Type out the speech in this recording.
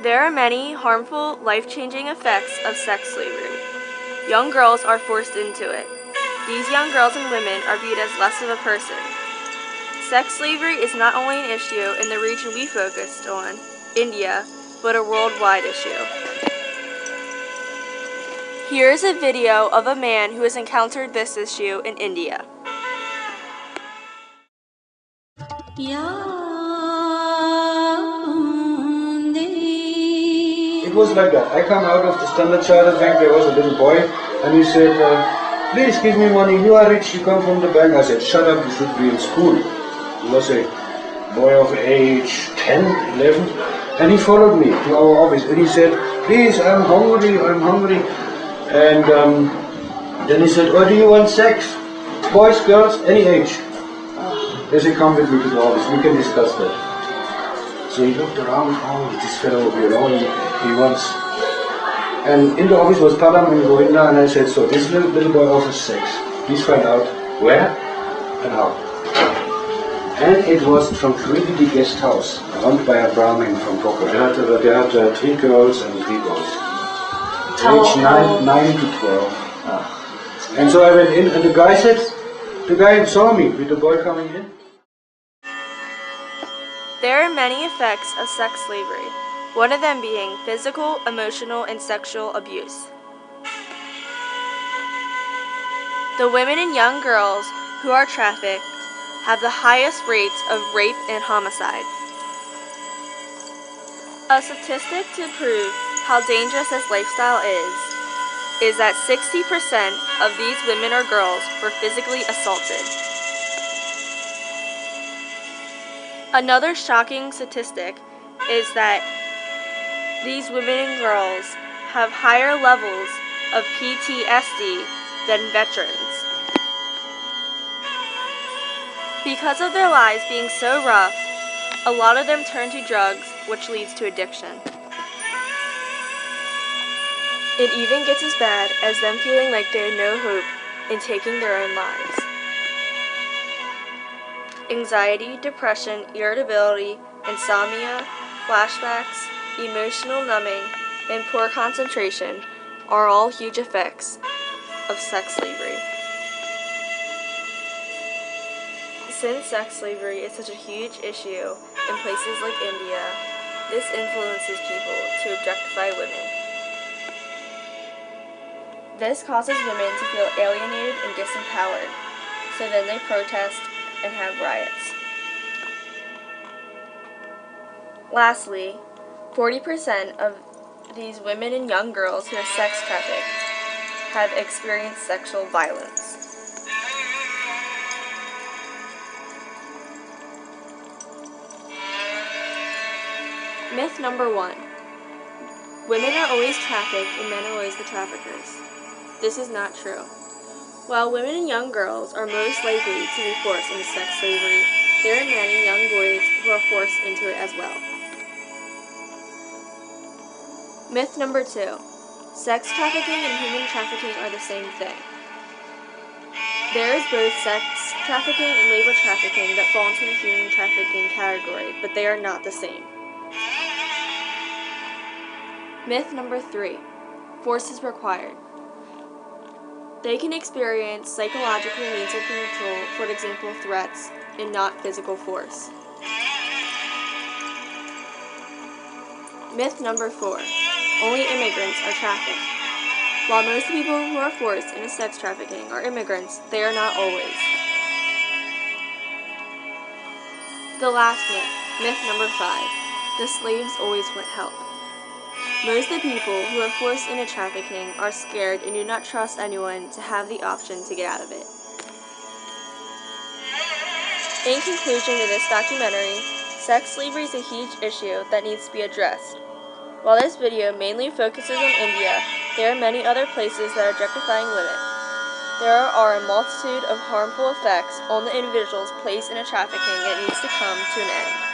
There are many harmful, life-changing effects of sex slavery. Young girls are forced into it. These young girls and women are viewed as less of a person. Sex slavery is not only an issue in the region we focused on, India, but a worldwide issue. Here is a video of a man who has encountered this issue in India. It was like that. I come out of the Standard Chartered Bank, there was a little boy, and he said, please give me money, you are rich, you come from the bank. I said, shut up, you should be in school. He was a boy of age 10, 11, and he followed me to our office, and he said, please, I'm hungry. And then he said, oh, do you want sex? Boys, girls, any age. They said, come with me to the office, we can discuss that. So he looked around, oh, this fellow, he wants. And in the office was Padam and Govinda, and I said, so this little boy offers sex. Please find out where and how. And it was Tranquility Guest House, run by a Brahmin from Boko. They had 3 girls and 3 boys. Age 9 to 12. And so I went in, and the guy saw me with the boy coming in. There are many effects of sex slavery, one of them being physical, emotional, and sexual abuse. The women and young girls who are trafficked have the highest rates of rape and homicide. A statistic to prove how dangerous this lifestyle is that 60% of these women or girls were physically assaulted. Another shocking statistic is that these women and girls have higher levels of PTSD than veterans. Because of their lives being so rough, a lot of them turn to drugs, which leads to addiction. It even gets as bad as them feeling like they have no hope in taking their own lives. Anxiety, depression, irritability, insomnia, flashbacks, emotional numbing, and poor concentration are all huge effects of sex slavery. Since sex slavery is such a huge issue in places like India, this influences people to objectify women. This causes women to feel alienated and disempowered, so then they protest and have riots. Lastly, 40% of these women and young girls who are sex trafficked have experienced sexual violence. Myth number 1. Women are always trafficked and men are always the traffickers. This is not true. While women and young girls are most likely to be forced into sex slavery, there are many young boys who are forced into it as well. Myth number 2. Sex trafficking and human trafficking are the same thing. There is both sex trafficking and labor trafficking that fall into the human trafficking category, but they are not the same. Myth number 3. Force is required. They can experience psychological means of control, for example threats, and not physical force. Myth number 4. Only immigrants are trafficked. While most people who are forced into sex trafficking are immigrants, they are not always. The last myth, myth number 5. The slaves always want help. Most of the people who are forced into trafficking are scared and do not trust anyone to have the option to get out of it. In conclusion to this documentary, sex slavery is a huge issue that needs to be addressed. While this video mainly focuses on India, there are many other places that are objectifying women. There are a multitude of harmful effects on the individuals placed in a trafficking that needs to come to an end.